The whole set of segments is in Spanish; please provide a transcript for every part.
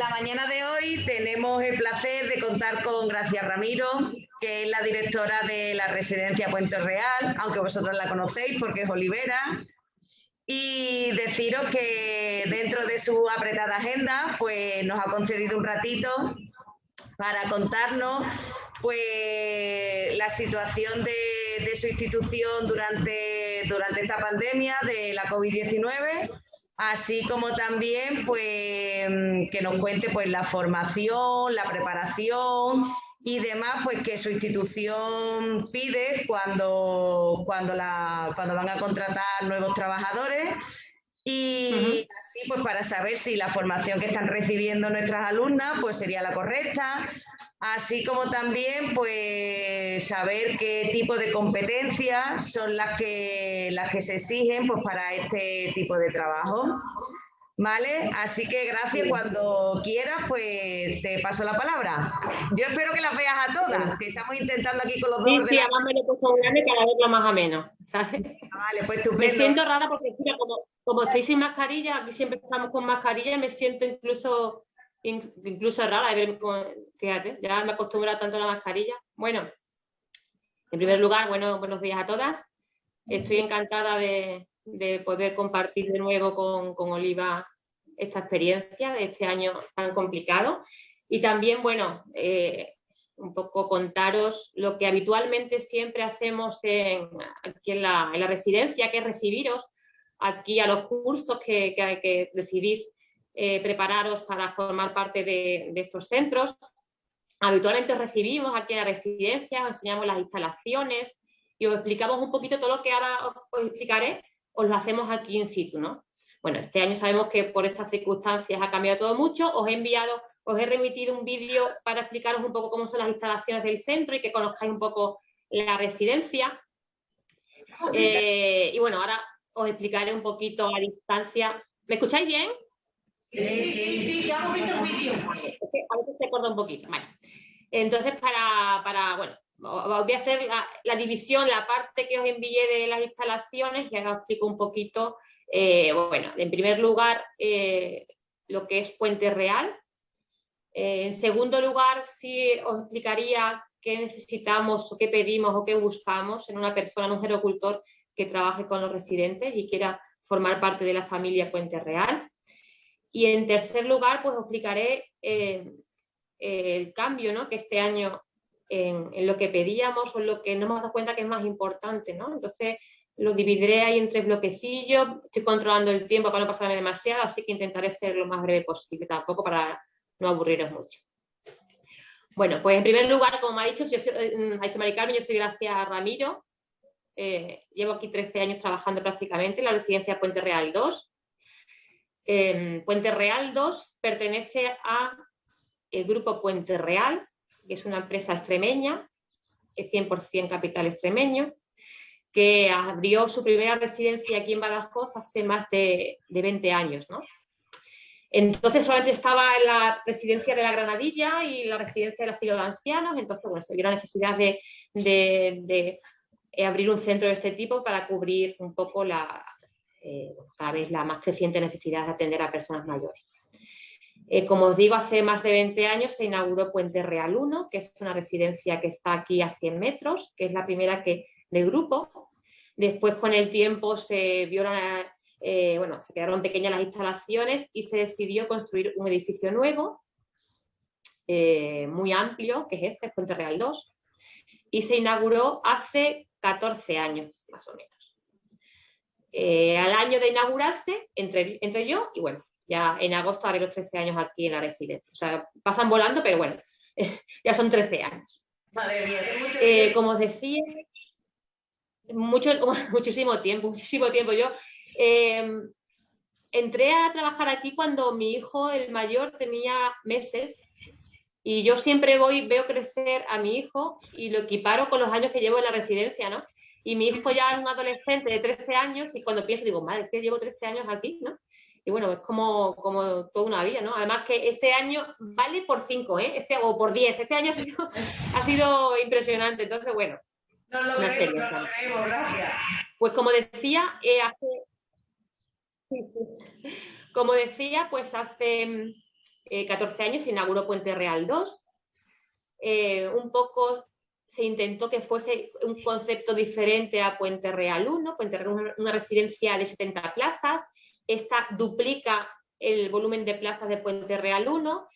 la mañana de hoy tenemos el placer de contar con Gracia Ramiro, que es la directora de la residencia Puente Real, aunque vosotros la conocéis porque es Olivera. Y deciros que dentro de su apretada agenda, pues nos ha concedido un ratito para contarnos pues la situación de su institución durante esta pandemia de la COVID-19, así como también pues que nos cuente pues la formación, la preparación y demás pues que su institución pide cuando van a contratar nuevos trabajadores. Y así pues para saber si la formación que están recibiendo nuestras alumnas pues sería la correcta, así como también pues saber qué tipo de competencias son las que se exigen pues para este tipo de trabajo. ¿Vale? Así que gracias, cuando quieras pues te paso la palabra. Yo espero que las veas a todas, que estamos intentando aquí con los dos ordenadores. Sí, además me lo he puesto grande para verlo más ameno, ¿sabes? Vale, pues estupendo. Me siento rara porque, mira, como estoy sin mascarilla, aquí siempre estamos con mascarilla, me siento incluso rara. Fíjate, ya me he acostumbrado tanto a la mascarilla. Bueno, en primer lugar, buenos días a todas. Estoy encantada de poder compartir de nuevo con Oliva esta experiencia de este año tan complicado. Y también, bueno, un poco contaros lo que habitualmente siempre hacemos aquí en la residencia, que es recibiros aquí a los cursos que decidís prepararos para formar parte de estos centros. Habitualmente os recibimos aquí en la residencia, os enseñamos las instalaciones y os explicamos un poquito todo lo que ahora os explicaré, os lo hacemos aquí in situ, ¿no? Bueno, este año sabemos que por estas circunstancias ha cambiado todo mucho. Os he remitido un vídeo para explicaros un poco cómo son las instalaciones del centro y que conozcáis un poco la residencia. Y bueno, ahora os explicaré un poquito a distancia. ¿Me escucháis bien? Sí, ya hemos visto el vídeo. A veces se corta un poquito. Vale. Entonces, bueno, os voy a hacer la división, la parte que os envié de las instalaciones, y ahora os explico un poquito. Bueno, en primer lugar, lo que es Puente Real. En segundo lugar, sí os explicaría qué necesitamos o qué pedimos o qué buscamos en una persona, en un gerocultor que trabaje con los residentes y quiera formar parte de la familia Puente Real. Y en tercer lugar, pues os explicaré el cambio, ¿no?, que este año en lo que pedíamos o en lo que nos hemos dado cuenta que es más importante, ¿no? Entonces lo dividiré ahí en 3 bloquecillos. Estoy controlando el tiempo para no pasarme demasiado, así que intentaré ser lo más breve posible, tampoco para no aburriros mucho. Bueno, pues en primer lugar, como me ha dicho Mari Carmen, yo soy Gracia Ramiro. Llevo aquí 13 años trabajando prácticamente en la residencia Puente Real 2. Puente Real 2 pertenece a el grupo Puente Real, que es una empresa extremeña, 100% capital extremeño, que abrió su primera residencia aquí en Badajoz hace más de 20 años, ¿no? Entonces solamente estaba en la residencia de la Granadilla y la residencia del asilo de ancianos. Entonces, bueno, se vio la necesidad de abrir un centro de este tipo para cubrir un poco cada vez la más creciente necesidad de atender a personas mayores. Como os digo, hace más de 20 años se inauguró Puente Real 1, que es una residencia que está aquí a 100 metros, que es la primera del grupo. Después, con el tiempo, se quedaron pequeñas las instalaciones y se decidió construir un edificio nuevo, muy amplio, que es Puente Real 2, y se inauguró hace 14 años, más o menos. Al año de inaugurarse, entre yo y, bueno, ya en agosto haré los 13 años aquí en la residencia. O sea, pasan volando, pero bueno, ya son 13 años. Madre mía, es mucho tiempo. Como os decía, muchísimo tiempo. Yo entré a trabajar aquí cuando mi hijo, el mayor, tenía meses, y yo siempre veo crecer a mi hijo y lo equiparo con los años que llevo en la residencia, ¿no? Y mi hijo ya es un adolescente de 13 años y cuando pienso digo, madre, es que llevo 13 años aquí, ¿no? Y bueno, es como toda una vida, ¿no? Además que este año vale por 5, o por 10. Este año ha sido impresionante. Entonces, bueno. No lo veremos, gracias. Pues como decía, pues hace 14 años se inauguró Puente Real 2. Un poco se intentó que fuese un concepto diferente a Puente Real 1. Puente Real es una residencia de 70 plazas. Esta duplica el volumen de plazas de Puente Real 1.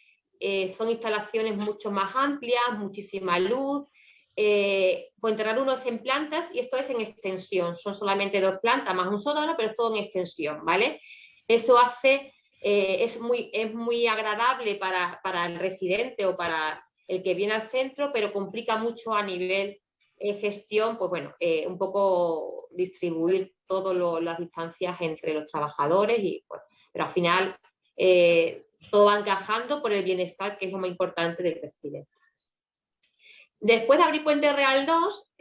Son instalaciones mucho más amplias, muchísima luz. Puente Real 1 es en plantas y esto es en extensión. Son solamente 2 plantas más un sótano, pero es todo en extensión, ¿vale? Eso hace, es muy agradable para el residente o para el que viene al centro, pero complica mucho a nivel gestión, pues bueno, un poco distribuir todas las distancias entre los trabajadores, pero al final todo va encajando por el bienestar, que es lo más importante del residente. Después de abrir Puente Real 2,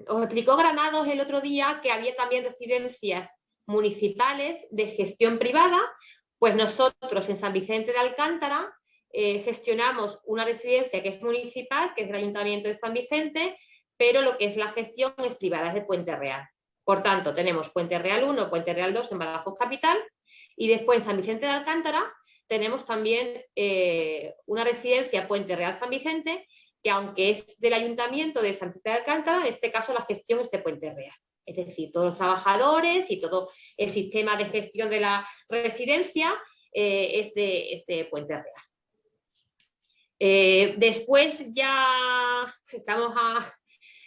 os explicó Granados el otro día que había también residencias municipales de gestión privada. Pues nosotros en San Vicente de Alcántara gestionamos una residencia que es municipal, que es el Ayuntamiento de San Vicente, pero lo que es la gestión es privada, es de Puente Real. Por tanto, tenemos Puente Real 1, Puente Real 2 en Badajoz Capital, y después en San Vicente de Alcántara tenemos también una residencia Puente Real San Vicente, que aunque es del Ayuntamiento de San Vicente de Alcántara, en este caso la gestión es de Puente Real. Es decir, todos los trabajadores y todo el sistema de gestión de la residencia es de Puente Real. Después llevamos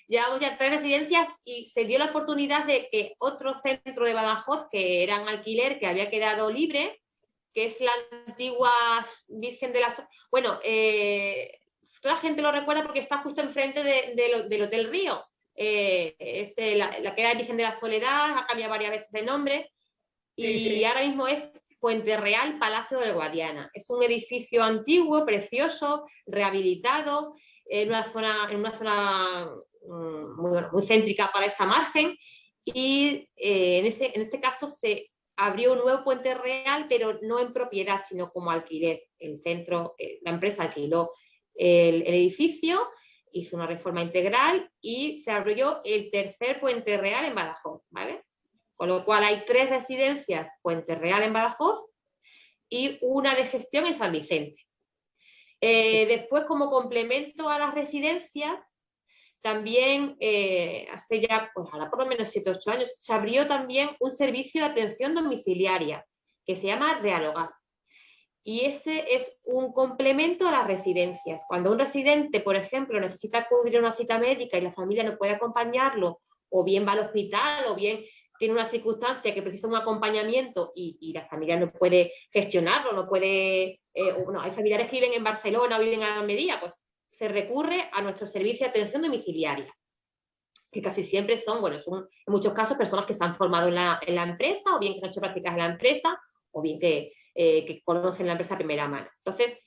ya 3 residencias y se dio la oportunidad de que otro centro de Badajoz, que era en alquiler, que había quedado libre, que es la antigua Virgen de la... Bueno, toda la gente lo recuerda porque está justo enfrente del Hotel Río. Es la que era Virgen de la Soledad, ha cambiado varias veces de nombre, y ahora mismo es Puente Real Palacio del Guadiana. Es un edificio antiguo, precioso, rehabilitado, en una zona muy céntrica para esta margen, y en este caso se abrió un nuevo Puente Real, pero no en propiedad, sino como alquiler. El centro, la empresa alquiló el edificio, hizo una reforma integral y se abrió el tercer Puente Real en Badajoz, ¿vale? Con lo cual hay 3 residencias Puente Real en Badajoz y una de gestión en San Vicente. Después, como complemento a las residencias, también hace ya, pues ahora por lo menos 7 o 8 años, se abrió también un servicio de atención domiciliaria que se llama Real Hogar. Y ese es un complemento a las residencias. Cuando un residente, por ejemplo, necesita acudir a una cita médica y la familia no puede acompañarlo, o bien va al hospital, o bien tiene una circunstancia que precisa un acompañamiento y la familia no puede gestionarlo, no puede... hay familiares que viven en Barcelona o viven en Almería, pues se recurre a nuestro servicio de atención domiciliaria, que casi siempre son en muchos casos personas que se han formado en la empresa, o bien que han hecho prácticas en la empresa, o bien que conocen la empresa a primera mano. Entonces,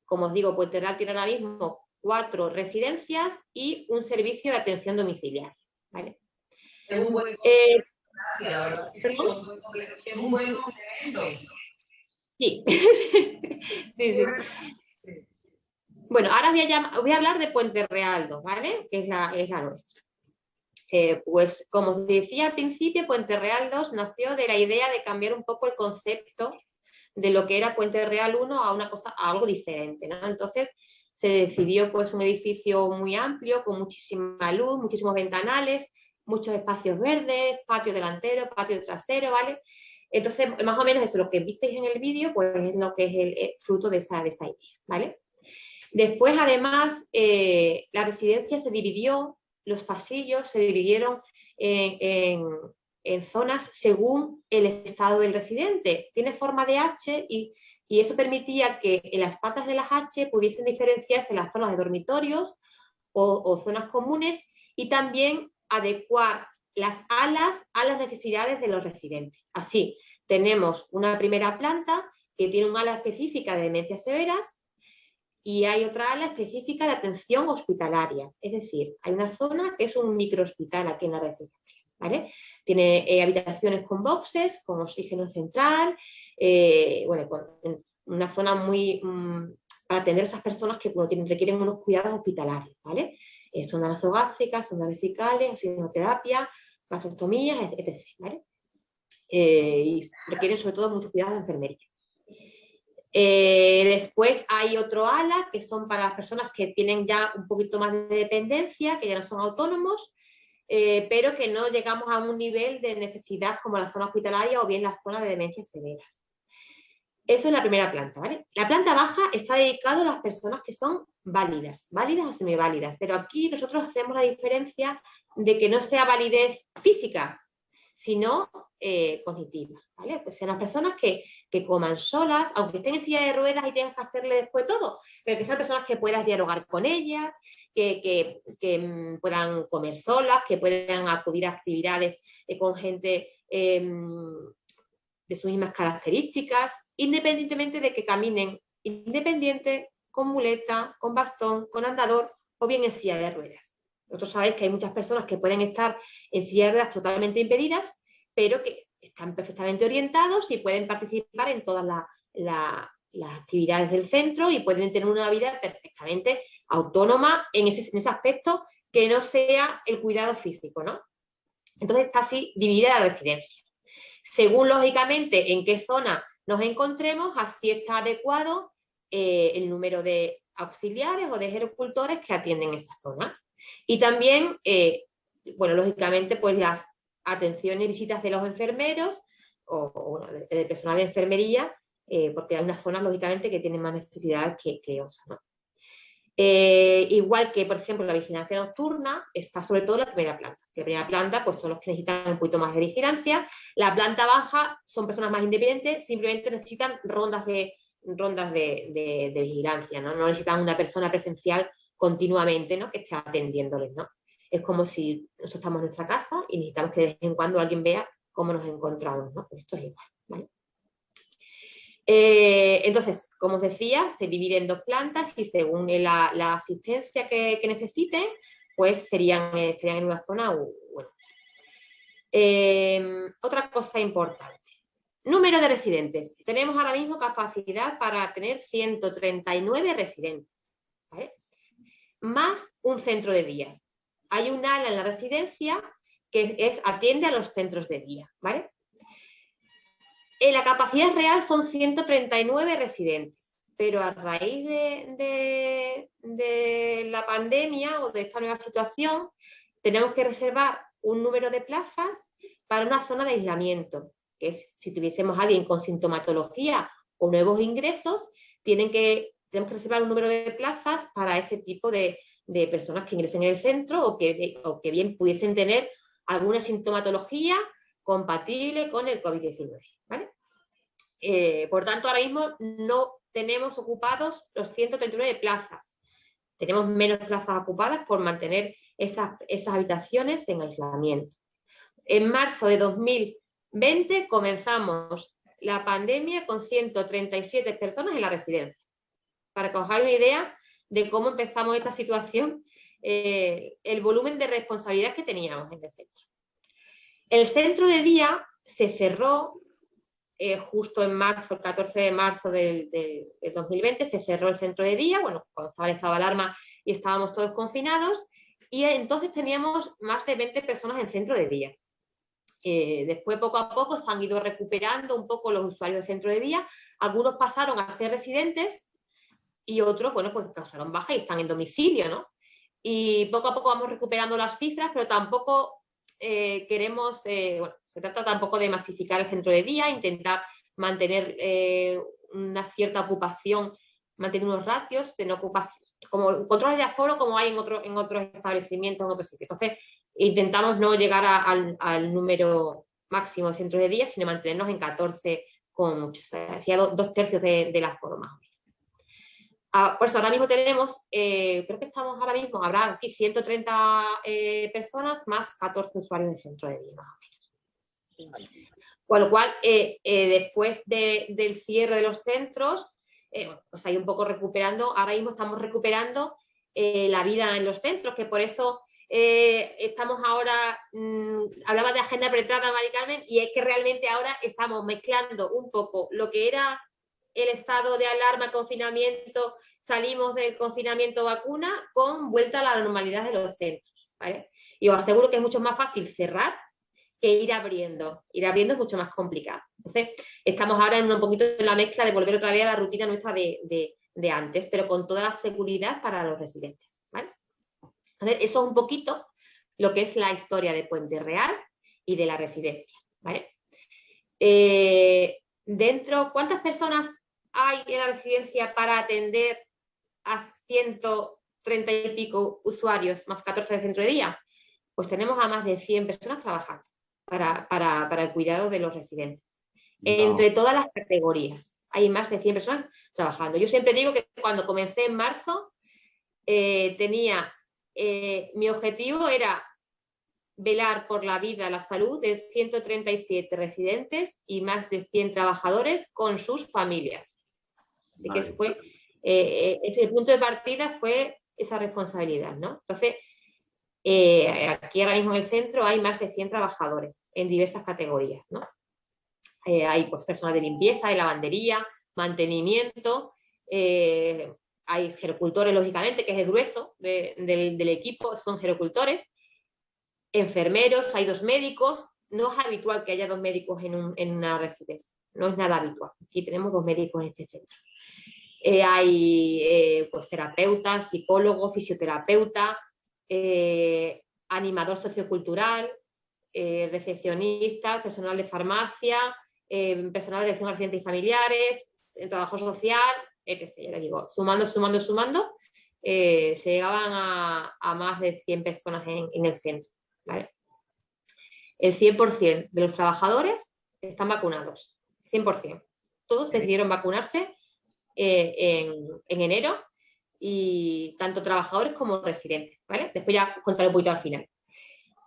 como os digo, Puente Real tiene ahora mismo 4 residencias y un servicio de atención domiciliaria, ¿vale? Es un buen complemento. Sí. Sí. Bueno, ahora voy a hablar de Puente Real 2, ¿vale? Que es la nuestra. Pues como os decía al principio, Puente Real 2 nació de la idea de cambiar un poco el concepto de lo que era Puente Real 1 a algo diferente, ¿no? Entonces se decidió pues un edificio muy amplio, con muchísima luz, muchísimos ventanales, muchos espacios verdes, patio delantero, patio trasero, ¿vale? Entonces, más o menos eso, lo que visteis en el vídeo, pues es lo que es el fruto de esa idea, ¿vale? Después, además, la residencia se dividió, los pasillos se dividieron en zonas según el estado del residente. Tiene forma de H y eso permitía que en las patas de las H pudiesen diferenciarse las zonas de dormitorios o zonas comunes, y también adecuar las alas a las necesidades de los residentes. Así, tenemos una primera planta que tiene un ala específica de demencias severas y hay otra ala específica de atención hospitalaria. Es decir, hay una zona que es un microhospital aquí en la residencia, ¿vale? Tiene habitaciones con boxes, con oxígeno central, con una zona muy para atender a esas personas que requieren unos cuidados hospitalarios, ¿vale? Sondas nasogástricas, sondas vesicales, oxigenoterapia, gasostomías, etc., ¿vale? Y requieren sobre todo mucho cuidado de enfermería. Después hay otro ala que son para las personas que tienen ya un poquito más de dependencia, que ya no son autónomos, pero que no llegamos a un nivel de necesidad como la zona hospitalaria o bien la zona de demencias severas. Eso es la primera planta, ¿vale? La planta baja está dedicada a las personas que son válidas o semiválidas, pero aquí nosotros hacemos la diferencia de que no sea validez física, sino cognitiva, ¿vale? Pues sean las personas que coman solas, aunque estén en silla de ruedas y tengas que hacerle después todo, pero que sean personas que puedas dialogar con ellas, que puedan comer solas, que puedan acudir a actividades con gente de sus mismas características, independientemente de que caminen independiente, con muleta, con bastón, con andador o bien en silla de ruedas. Vosotros sabéis que hay muchas personas que pueden estar en silla de ruedas totalmente impedidas, pero que están perfectamente orientados y pueden participar en todas las actividades del centro y pueden tener una vida perfectamente autónoma en ese aspecto que no sea el cuidado físico, ¿no? Entonces está así dividida la residencia. Según, lógicamente, en qué zona nos encontremos, así está adecuado el número de auxiliares o de gerocultores que atienden esa zona. Y también, bueno, lógicamente, pues las atenciones y visitas de los enfermeros o bueno, de personal de enfermería, porque hay unas zonas, lógicamente, que tienen más necesidades que otras, ¿no? Igual que, por ejemplo, la vigilancia nocturna está sobre todo en la primera planta. La primera planta pues, son los que necesitan un poquito más de vigilancia. La planta baja son personas más independientes, simplemente necesitan rondas de vigilancia, ¿no? No necesitan una persona presencial continuamente, ¿no? Que esté atendiéndoles, ¿no? Es como si nosotros estamos en nuestra casa y necesitamos que de vez en cuando alguien vea cómo nos encontramos, ¿no? Esto es igual, ¿vale? Entonces, como os decía, se divide en dos plantas y según la asistencia que necesiten, pues estarían en una zona bueno. Otra cosa importante. Número de residentes. Tenemos ahora mismo capacidad para tener 139 residentes, ¿vale? Más un centro de día. Hay un ala en la residencia que atiende a los centros de día, ¿vale? La capacidad real son 139 residentes, pero a raíz de la pandemia o de esta nueva situación, tenemos que reservar un número de plazas para una zona de aislamiento, que es si tuviésemos a alguien con sintomatología o nuevos ingresos, tenemos que reservar un número de plazas para ese tipo de personas que ingresen en el centro o que bien pudiesen tener alguna sintomatología compatible con el COVID-19, ¿vale? Por tanto, ahora mismo no tenemos ocupados los 139 plazas. Tenemos menos plazas ocupadas por mantener esas habitaciones en aislamiento. En marzo de 2020 comenzamos la pandemia con 137 personas en la residencia. Para que os hagáis una idea de cómo empezamos esta situación, el volumen de responsabilidad que teníamos en el centro. El centro de día se cerró justo en marzo, el 14 de marzo del 2020, se cerró el centro de día, bueno, cuando estaba el estado de alarma y estábamos todos confinados, y entonces teníamos más de 20 personas en centro de día. Después, poco a poco, se han ido recuperando un poco los usuarios del centro de día, algunos pasaron a ser residentes y otros, bueno, pues causaron baja y están en domicilio, ¿no? Y poco a poco vamos recuperando las cifras, pero tampoco queremos, bueno, se trata tampoco de masificar el centro de día, intentar mantener una cierta ocupación, mantener unos ratios de no ocupación, como controles de aforo como hay en otros establecimientos, en otros sitios. Entonces, intentamos no llegar al número máximo de centros de día, sino mantenernos en 14 con muchos, o sea, hacia 2/3 del aforo más o menos. Por eso ahora mismo tenemos, creo que estamos ahora mismo, habrá aquí 130 personas más 14 usuarios de centro de día más o menos. Con lo cual, después del cierre de los centros, pues ahí un poco recuperando, ahora mismo estamos recuperando la vida en los centros, que por eso estamos ahora, hablaba de agenda apretada, Mari Carmen, y es que realmente ahora estamos mezclando un poco lo que era el estado de alarma, confinamiento, salimos del confinamiento vacuna con vuelta a la normalidad de los centros, ¿vale? Y os aseguro que es mucho más fácil cerrar que ir abriendo. Ir abriendo es mucho más complicado. Entonces, estamos ahora un poquito en la mezcla de volver otra vez a la rutina nuestra de antes, pero con toda la seguridad para los residentes, ¿vale? Entonces, eso es un poquito lo que es la historia de Puente Real y de la residencia, ¿vale? ¿Cuántas personas hay en la residencia para atender a 130 y pico usuarios, más 14 de centro de día? Pues tenemos a más de 100 personas trabajando para el cuidado de los residentes. No. Entre todas las categorías, hay más de 100 personas trabajando. Yo siempre digo que cuando comencé en marzo, mi objetivo era velar por la vida, la salud de 137 residentes y más de 100 trabajadores con sus familias. Así que el punto de partida fue esa responsabilidad, ¿no? Entonces, aquí ahora mismo en el centro hay más de 100 trabajadores en diversas categorías, ¿no? Hay pues, personal de limpieza, de lavandería, mantenimiento, hay gerocultores, lógicamente, que es el grueso del equipo, son gerocultores, enfermeros, hay 2 médicos. No es habitual que haya 2 médicos en una residencia, no es nada habitual. Aquí tenemos 2 médicos en este centro. Hay pues, terapeutas, psicólogos, fisioterapeuta, animador sociocultural, recepcionista, personal de farmacia, personal de atención a residentes y familiares, trabajo social, etc. Ya les digo, sumando, se llegaban a más de 100 personas en el centro, ¿vale? El 100% de los trabajadores están vacunados, 100%. Todos decidieron vacunarse en enero, y tanto trabajadores como residentes, ¿vale? Después ya contaré un poquito al final.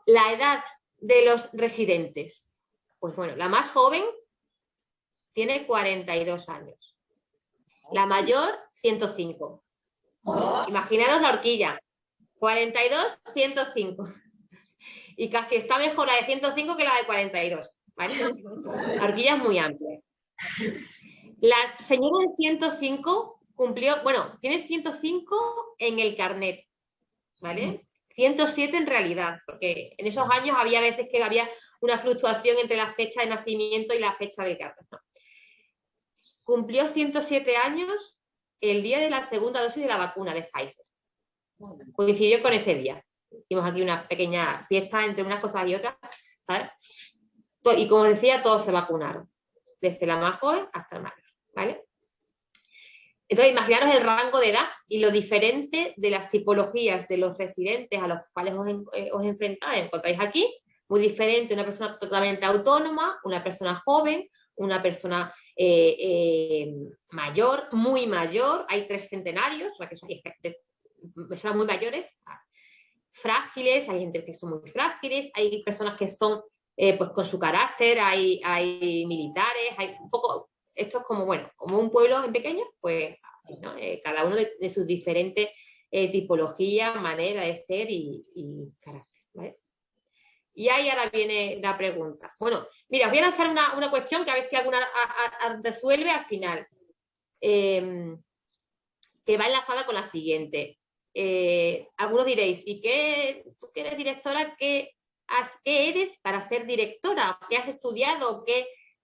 La edad de los residentes, pues bueno, la más joven tiene 42 años, la mayor 105. Imaginaros la horquilla, 42, 105. Y casi está mejor la de 105 que la de 42, ¿vale? La horquilla es muy amplia. La señora de 105 cumplió, bueno, tiene 105 en el carnet, ¿vale? 107 en realidad, porque en esos años había veces que había una fluctuación entre la fecha de nacimiento y la fecha del carnet, ¿no? Cumplió 107 años el día de la segunda dosis de la vacuna de Pfizer. Coincidió con ese día. Hicimos aquí una pequeña fiesta entre unas cosas y otras, ¿sabes? Y como decía, todos se vacunaron, desde la más joven hasta la mayor, ¿vale? Entonces, imaginaros el rango de edad y lo diferente de las tipologías de los residentes a los cuales os encontráis aquí. Muy diferente, una persona totalmente autónoma, una persona joven, una persona mayor, muy mayor. Hay 3 centenarios, o sea, que son personas muy mayores, frágiles, hay gente que son muy frágiles, hay personas que son pues con su carácter, hay militares, hay un poco... Esto es como, bueno, como un pueblo en pequeño, pues así, ¿no? Cada uno de sus diferentes tipologías, manera de ser y carácter, ¿vale? Y ahí ahora viene la pregunta. Bueno, mira, os voy a lanzar una cuestión que a ver si alguna resuelve al final, que va enlazada con la siguiente. Algunos diréis, ¿y tú que eres directora, qué eres para ser directora? ¿Qué has estudiado?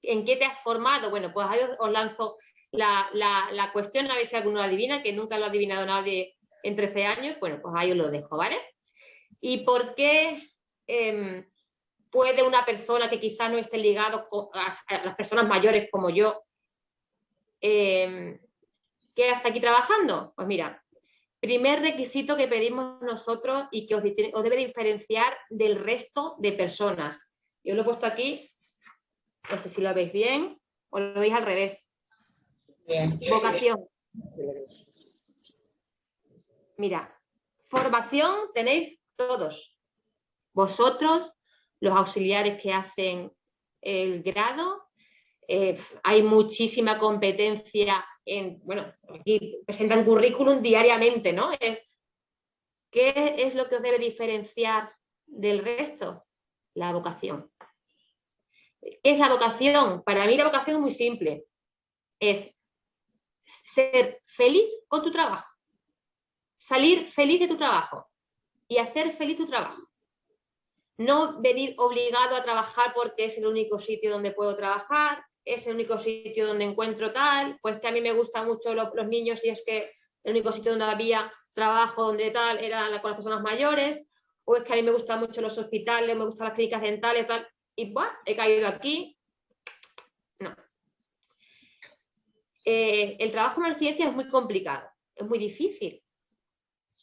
¿En qué te has formado? Bueno, pues ahí os lanzo la cuestión, a ver si alguno lo adivina, que nunca lo ha adivinado nadie en 13 años. Bueno, pues ahí os lo dejo, ¿vale? ¿Y por qué puede una persona que quizás no esté ligado a las personas mayores como yo, qué hace aquí trabajando? Pues mira, primer requisito que pedimos nosotros y que os debe diferenciar del resto de personas. Yo lo he puesto aquí. No sé si lo veis bien o lo veis al revés. Bien. Vocación. Mira, formación tenéis todos. Vosotros, los auxiliares que hacen el grado, hay muchísima competencia bueno, aquí presentan currículum diariamente, ¿no? ¿Qué es lo que os debe diferenciar del resto? La vocación. ¿Qué es la vocación? Para mí la vocación es muy simple. Es ser feliz con tu trabajo. Salir feliz de tu trabajo y hacer feliz tu trabajo. No venir obligado a trabajar porque es el único sitio donde puedo trabajar, es el único sitio donde encuentro tal, pues que a mí me gustan mucho los niños y es que el único sitio donde había trabajo donde tal era con las personas mayores, o es que a mí me gustan mucho los hospitales, me gustan las clínicas dentales, tal, y bueno, he caído aquí. No. El trabajo en una residencia es muy complicado, es muy difícil,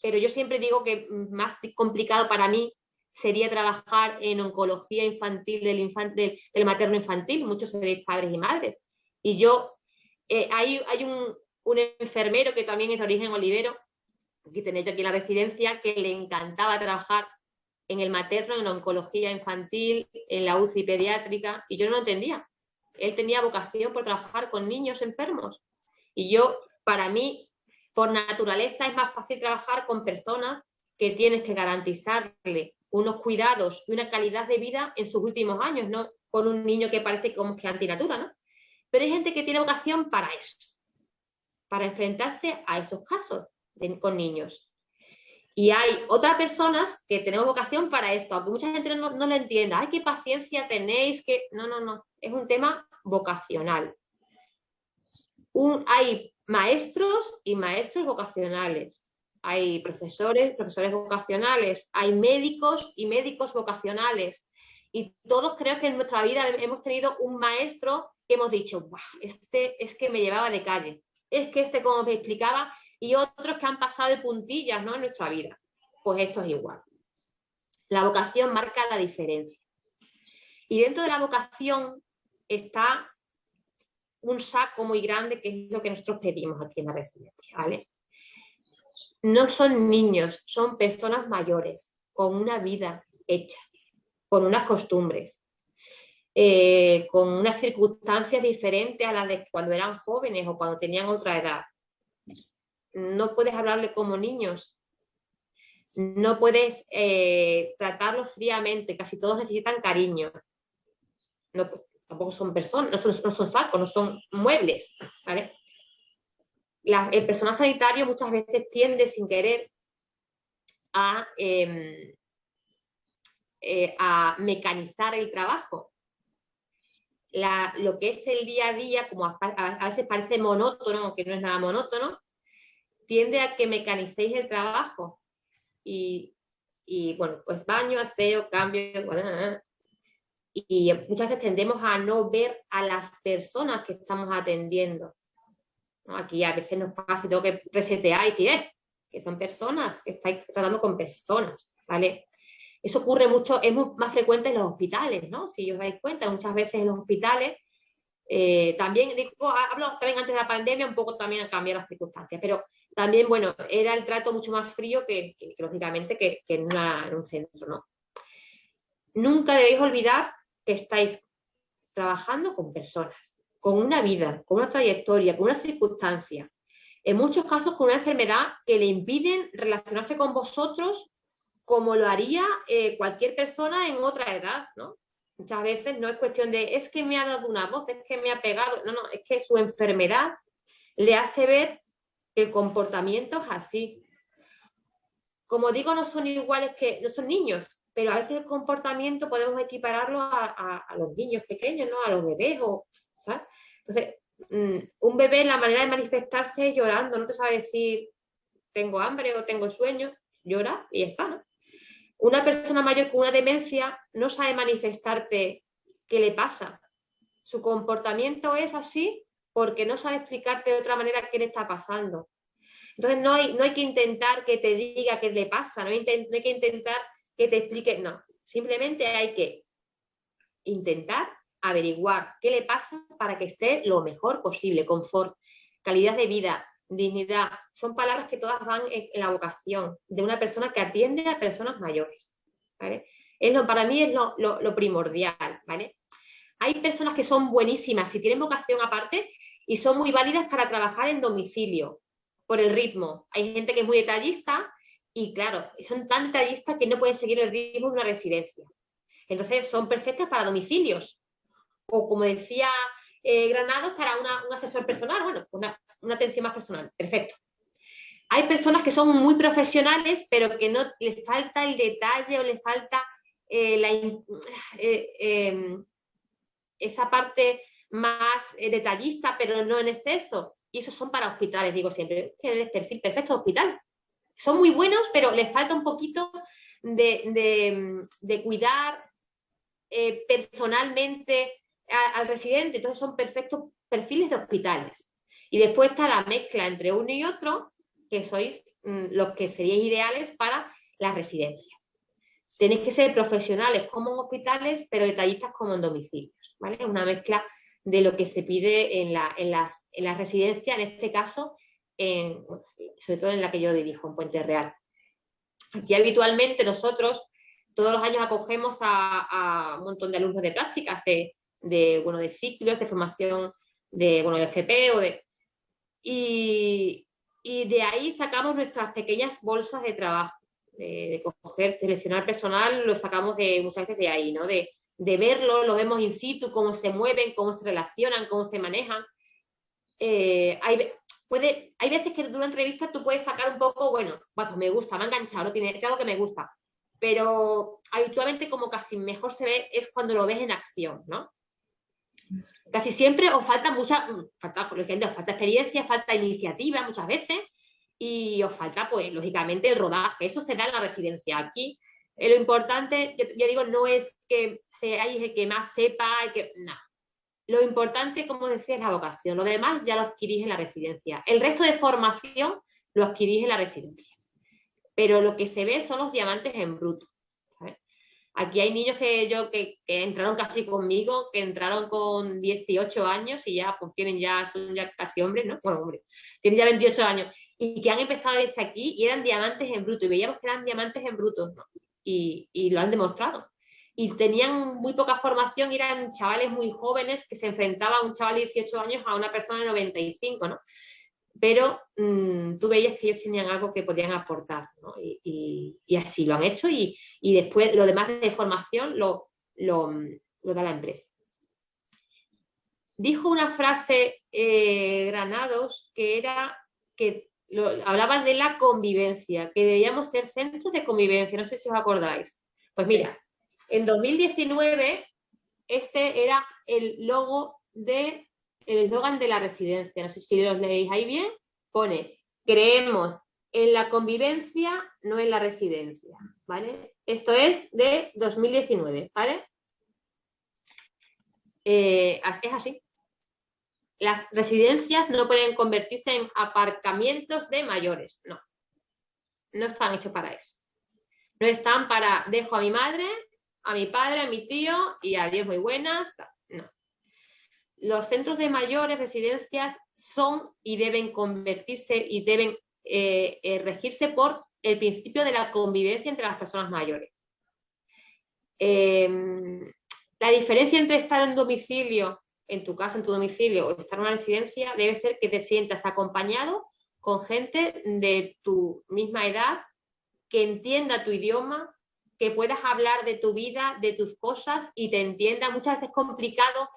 pero yo siempre digo que más complicado para mí sería trabajar en oncología infantil del materno infantil, muchos seréis padres y madres, y yo, hay un enfermero que también es de origen olivero, que tenéis aquí en la residencia, que le encantaba trabajar en el materno, en la oncología infantil, en la UCI pediátrica, y yo no lo entendía. Él tenía vocación por trabajar con niños enfermos. Y yo, para mí, por naturaleza, es más fácil trabajar con personas que tienes que garantizarle unos cuidados y una calidad de vida en sus últimos años, no con un niño que parece como que antinatura, ¿no? Pero hay gente que tiene vocación para eso, para enfrentarse a esos casos con niños. Y hay otras personas que tenemos vocación para esto, aunque mucha gente no lo entienda. ¡Ay, qué paciencia tenéis! No. Es un tema vocacional. Hay maestros y maestros vocacionales. Hay profesores vocacionales. Hay médicos y médicos vocacionales. Y todos creo que en nuestra vida hemos tenido un maestro que hemos dicho, este es que me llevaba de calle. Es que este como me explicaba, y otros que han pasado de puntillas, ¿no?, en nuestra vida. Pues esto es igual. La vocación marca la diferencia. Y dentro de la vocación está un saco muy grande, que es lo que nosotros pedimos aquí en la residencia, ¿vale? No son niños, son personas mayores, con una vida hecha, con unas costumbres, con unas circunstancias diferentes a las de cuando eran jóvenes o cuando tenían otra edad. No puedes hablarle como niños, no puedes tratarlos fríamente, casi todos necesitan cariño. No, tampoco son personas, no son sacos, no son muebles, ¿vale? El personal sanitario muchas veces tiende sin querer a mecanizar el trabajo. Lo que es el día a día, como a veces parece monótono, aunque no es nada monótono, tiende a que mecanicéis el trabajo. Y bueno, pues baño, aseo, cambio, y muchas veces tendemos a no ver a las personas que estamos atendiendo, ¿no? Aquí a veces nos pasa y tengo que resetear y decir, que son personas, que estáis tratando con personas, ¿vale? Eso ocurre mucho, es más frecuente en los hospitales, ¿no? Si os dais cuenta, muchas veces en los hospitales, también, hablo también antes de la pandemia, un poco también han cambiado las circunstancias, pero también, bueno, era el trato mucho más frío que lógicamente, que en un centro, ¿no? Nunca debéis olvidar que estáis trabajando con personas, con una vida, con una trayectoria, con una circunstancia. En muchos casos con una enfermedad que le impiden relacionarse con vosotros como lo haría cualquier persona en otra edad, ¿no? Muchas veces no es cuestión de, es que me ha dado una voz, es que me ha pegado. No, es que su enfermedad le hace ver que el comportamiento es así. Como digo, no son iguales no son niños, pero a veces el comportamiento podemos equipararlo a los niños pequeños, ¿no? A los bebés, ¿sabes? Entonces, un bebé, la manera de manifestarse es llorando, no te sabe decir tengo hambre o tengo sueño, llora y ya está, ¿no? Una persona mayor con una demencia no sabe manifestarte qué le pasa. Su comportamiento es así porque no sabe explicarte de otra manera qué le está pasando. Entonces no hay que intentar que te diga qué le pasa, no hay que intentar que te explique, no. Simplemente hay que intentar averiguar qué le pasa para que esté lo mejor posible. Confort, calidad de vida, dignidad, son palabras que todas van en la vocación de una persona que atiende a personas mayores, ¿vale? Para mí es lo primordial, ¿vale? Hay personas que son buenísimas y tienen vocación aparte y son muy válidas para trabajar en domicilio, por el ritmo. Hay gente que es muy detallista y, claro, son tan detallistas que no pueden seguir el ritmo de una residencia. Entonces, son perfectas para domicilios. O, como decía Granados, para un asesor personal, bueno, una atención más personal. Perfecto. Hay personas que son muy profesionales, pero que no les falta el detalle o les falta esa parte más detallista, pero no en exceso. Y esos son para hospitales, digo siempre, que es el perfil perfecto de hospital. Son muy buenos, pero les falta un poquito de cuidar personalmente al residente. Entonces son perfectos perfiles de hospitales. Y después está la mezcla entre uno y otro, que sois los que seríais ideales para las residencias. Tenéis que ser profesionales como en hospitales, pero detallistas como en domicilios, ¿vale? Una mezcla de lo que se pide en las residencias, en este caso, sobre todo en la que yo dirijo, en Puente Real. Aquí habitualmente nosotros todos los años acogemos a un montón de alumnos de prácticas, de ciclos, de formación, del FP y de ahí sacamos nuestras pequeñas bolsas de trabajo, de coger, seleccionar personal, lo sacamos muchas veces de ahí, ¿no? De verlo, lo vemos in situ, cómo se mueven, cómo se relacionan, cómo se manejan. Hay veces que de una entrevista tú puedes sacar un poco, bueno, pues me gusta, me ha enganchado, tiene algo que me gusta, pero habitualmente como casi mejor se ve es cuando lo ves en acción, ¿no? Casi siempre os falta falta experiencia, falta iniciativa muchas veces y os falta, pues, lógicamente el rodaje. Eso se da en la residencia. Aquí lo importante, yo digo, no es que seáis el que más sepa, no. Lo importante, como decía, es la vocación. Lo demás ya lo adquirís en la residencia. El resto de formación lo adquirís en la residencia. Pero lo que se ve son los diamantes en bruto. ¿Sabes? Aquí hay niños que entraron casi conmigo, que entraron con 18 años y ya pues son ya casi hombres, ¿no? Bueno, hombre, tienen ya 28 años y que han empezado desde aquí y eran diamantes en bruto y veíamos que eran diamantes en bruto, ¿no? Y lo han demostrado. Y tenían muy poca formación y eran chavales muy jóvenes que se enfrentaban un chaval de 18 años a una persona de 95, ¿no? Pero tú veías que ellos tenían algo que podían aportar, ¿no? Y así lo han hecho y después lo demás de formación lo da la empresa. Dijo una frase Granados que era que hablaban de la convivencia, que debíamos ser centros de convivencia, no sé si os acordáis. Pues mira, en 2019 este era el logo el eslogan de la residencia, no sé si los leéis ahí bien, pone: creemos en la convivencia, no en la residencia, ¿vale? Esto es de 2019, ¿vale? Es así. Las residencias no pueden convertirse en aparcamientos de mayores, no. No están hechos para eso. No están para dejo a mi madre, a mi padre, a mi tío y adiós, muy buenas, no. Los centros de mayores, residencias, son y deben convertirse y deben regirse por el principio de la convivencia entre las personas mayores. La diferencia entre estar en domicilio, en tu casa, en tu domicilio, o estar en una residencia, debe ser que te sientas acompañado con gente de tu misma edad, que entienda tu idioma, que puedas hablar de tu vida, de tus cosas y te entienda. Muchas veces es complicado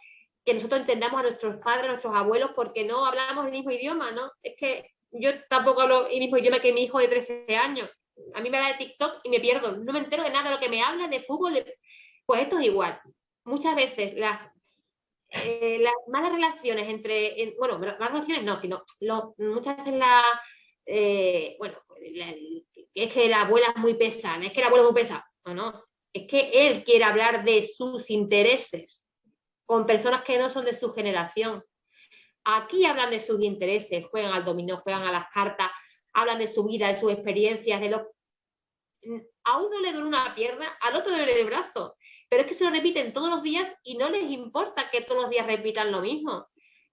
que nosotros entendamos a nuestros padres, a nuestros abuelos, porque no hablamos el mismo idioma, ¿no? Es que yo tampoco hablo el mismo idioma que mi hijo de 13 años. A mí me habla de TikTok y me pierdo, no me entero de nada de lo que me habla, de fútbol. Pues esto es igual. Muchas veces las malas relaciones bueno, malas relaciones no, sino muchas veces es que la abuela es muy pesada, es que la abuela es muy pesada. No, es que él quiere hablar de sus intereses con personas que no son de su generación. Aquí hablan de sus intereses, juegan al dominó, juegan a las cartas, hablan de su vida, de sus experiencias, a uno le duele una pierna, al otro le duele el brazo, pero es que se lo repiten todos los días y no les importa que todos los días repitan lo mismo.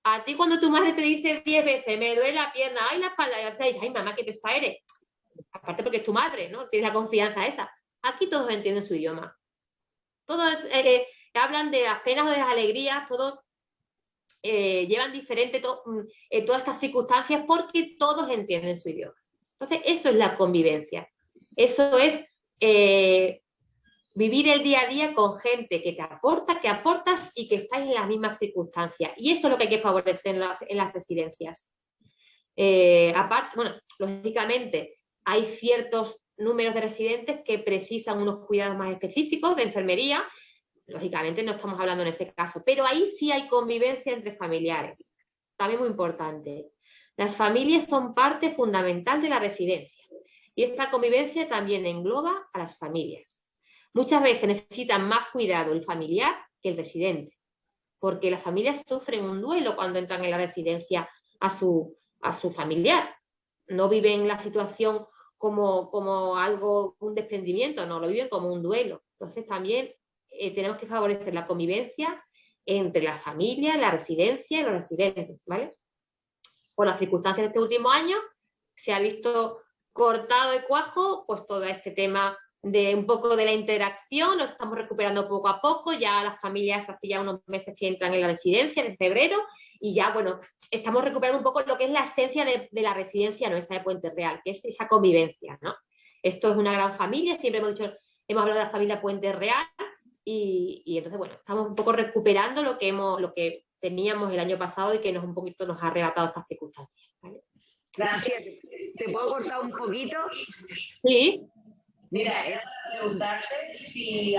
A ti cuando tu madre te dice 10 veces, me duele la pierna, ay, la espalda, y te dices, ay, mamá, qué pesada eres. Aparte porque es tu madre, ¿no? Tienes la confianza esa. Aquí todos entienden su idioma. Todos hablan de las penas o de las alegrías, todos llevan diferente todas estas circunstancias porque todos entienden su idioma. Entonces, eso es la convivencia. Eso es vivir el día a día con gente que te aporta, que aportas y que estáis en las mismas circunstancias. Y eso es lo que hay que favorecer en las residencias. Aparte, bueno, lógicamente hay ciertos números de residentes que precisan unos cuidados más específicos de enfermería. Lógicamente no estamos hablando en ese caso, pero ahí sí hay convivencia entre familiares. También muy importante. Las familias son parte fundamental de la residencia y esta convivencia también engloba a las familias. Muchas veces necesitan más cuidado el familiar que el residente, porque las familias sufren un duelo cuando entran en la residencia a su familiar. No viven la situación como algo, un desprendimiento, no, lo viven como un duelo. Entonces también tenemos que favorecer la convivencia entre la familia, la residencia y los residentes, ¿vale? Por las circunstancias de este último año se ha visto cortado de cuajo pues todo este tema de un poco de la interacción, lo estamos recuperando poco a poco, ya las familias hace ya unos meses que entran en la residencia, en febrero, y ya, bueno, estamos recuperando un poco lo que es la esencia de la residencia nuestra de Puente Real, que es esa convivencia, ¿no? Esto es una gran familia, siempre hemos hablado de la familia Puente Real, y entonces, bueno, estamos un poco recuperando lo que teníamos el año pasado y que un poquito nos ha arrebatado estas circunstancias, ¿vale? Gracias. ¿Te puedo cortar un poquito? Sí. Mira, era para preguntarte si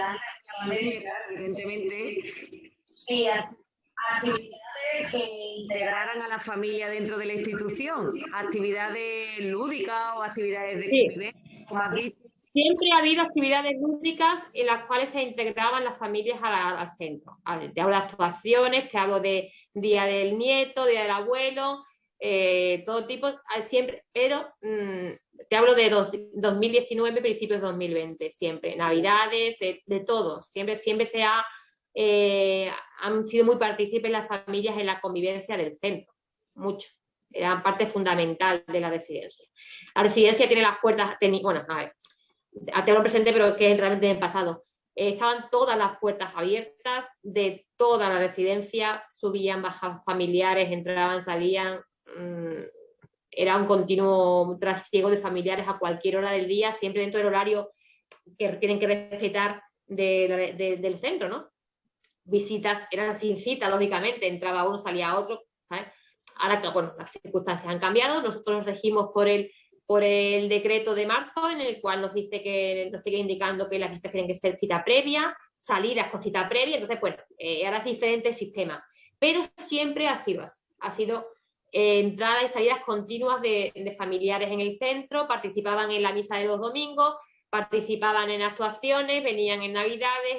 evidentemente, si actividades que integraran a la familia dentro de la institución, actividades lúdicas o actividades de convivencia, como has dicho. Siempre ha habido actividades lúdicas en las cuales se integraban las familias al centro. Te hablo de actuaciones, te hablo de Día del Nieto, Día del Abuelo, todo tipo, siempre, pero te hablo de 2019, principios de 2020, siempre, Navidades, de todos, siempre han sido muy partícipes las familias en la convivencia del centro, mucho, eran parte fundamental de la residencia. La residencia tiene las puertas, bueno, a ver, te lo presenté, pero que es realmente en el pasado. Estaban todas las puertas abiertas de toda la residencia, subían, bajaban familiares, entraban, salían. Era un continuo trasiego de familiares a cualquier hora del día, siempre dentro del horario que tienen que respetar del centro, ¿no? Visitas eran sin cita, lógicamente, entraba uno, salía otro, ¿sabes? Ahora, bueno, las circunstancias han cambiado, nosotros nos regimos por el decreto de marzo, en el cual nos sigue indicando que las visitas tienen que ser cita previa, salidas con cita previa, entonces, bueno, ahora es diferente el sistema, pero siempre ha sido así, ha sido entradas y salidas continuas de familiares en el centro, participaban en la misa de los domingos, participaban en actuaciones, venían en Navidades,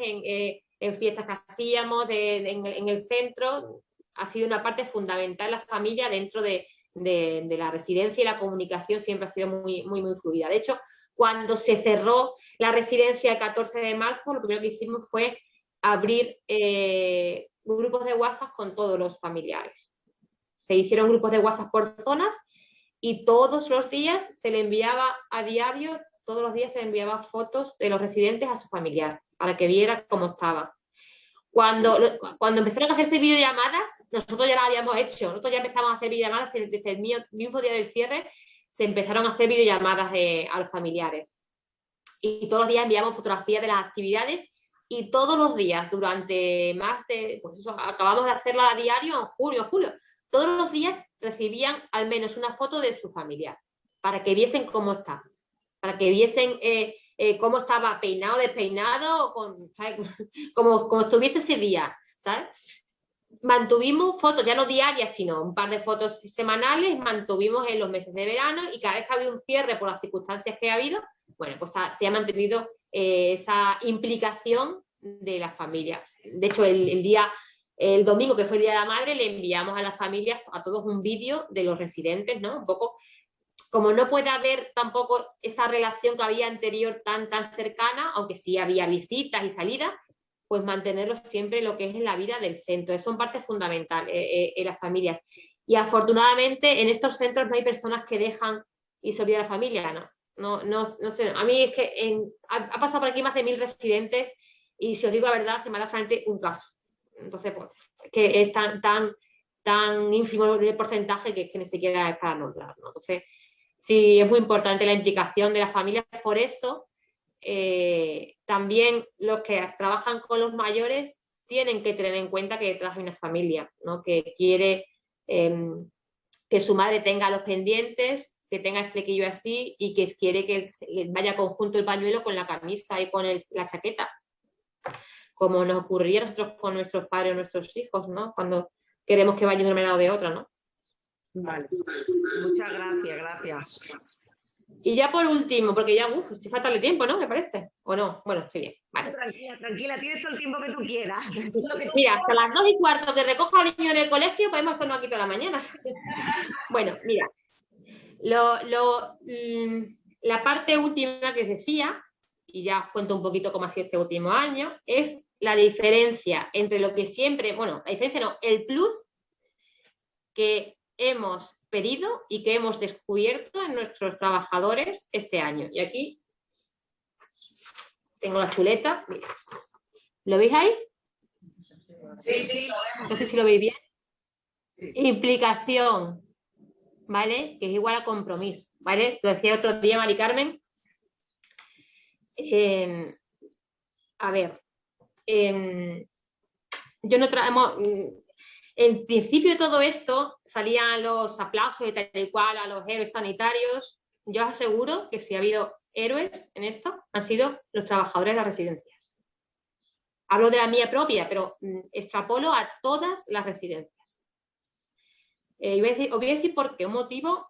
en fiestas que hacíamos en el centro. Ha sido una parte fundamental la familia dentro de la residencia, y la comunicación siempre ha sido muy, muy, muy fluida. De hecho, cuando se cerró la residencia el 14 de marzo, lo primero que hicimos fue abrir grupos de WhatsApp con todos los familiares. Se hicieron grupos de WhatsApp por zonas y todos los días se le enviaba a diario, todos los días se le enviaba fotos de los residentes a su familiar para que viera cómo estaba. Cuando empezaron a hacerse videollamadas, nosotros ya las habíamos hecho, nosotros ya empezamos a hacer videollamadas desde el mismo día del cierre, se empezaron a hacer videollamadas a los familiares. Y todos los días enviamos fotografías de las actividades y todos los días, durante más de, pues eso, acabamos de hacerla a diario en julio, todos los días recibían al menos una foto de su familiar, para que viesen cómo está, para que viesen cómo estaba peinado, despeinado, como estuviese ese día, ¿sabes? Mantuvimos fotos, ya no diarias, sino un par de fotos semanales, mantuvimos en los meses de verano, y cada vez que ha habido un cierre por las circunstancias que ha habido, bueno, pues se ha mantenido esa implicación de las familias. De hecho, el domingo, que fue el Día de la Madre, le enviamos a las familias, a todos, un vídeo de los residentes, ¿no? Un poco, como no puede haber tampoco esa relación que había anterior tan cercana, aunque sí había visitas y salidas, pues mantenerlos siempre lo que es en la vida del centro. Son parte fundamental en las familias. Y afortunadamente en estos centros no hay personas que dejan y se olvida la familia, no sé. A mí es que ha pasado por aquí más de 1000 residentes, y si os digo la verdad, se me da solamente un caso. Entonces, pues, que es tan ínfimo el porcentaje que ni siquiera es para nombrar, ¿no? Entonces, sí, es muy importante la implicación de las familias. Por eso, también los que trabajan con los mayores tienen que tener en cuenta que detrás hay una familia, ¿no? Que quiere que su madre tenga los pendientes, que tenga el flequillo así y que quiere que vaya conjunto el pañuelo con la camisa y con la chaqueta, como nos ocurría a nosotros con nuestros padres o nuestros hijos, ¿no? Cuando queremos que vaya de una manera o de otra, ¿no? Vale. Muchas gracias, gracias. Y ya por último, porque ya, estoy falta de tiempo, ¿no? Me parece. ¿O no? Bueno, sí, bien. Vale. Tranquila, tranquila, tienes todo el tiempo que tú quieras. Mira, hasta las 2:15 que recoja al niño en el colegio, podemos estarnos aquí toda la mañana. Bueno, mira, la parte última que os decía, y ya os cuento un poquito cómo ha sido este último año, es la diferencia entre lo que siempre, bueno, la diferencia no, el plus que hemos pedido y que hemos descubierto en nuestros trabajadores este año. Y aquí tengo la chuleta, mira. ¿Lo veis ahí? Sí, sí, lo vemos. No sé si lo veis bien. Sí. Implicación, ¿vale? Que es igual a compromiso, ¿vale? Lo decía el otro día Mari Carmen. A ver, yo no en principio de todo esto salían los aplausos y tal y cual a los héroes sanitarios. Yo os aseguro que si ha habido héroes en esto, han sido los trabajadores de las residencias. Hablo de la mía propia, pero extrapolo a todas las residencias. Os voy a decir por qué, un motivo,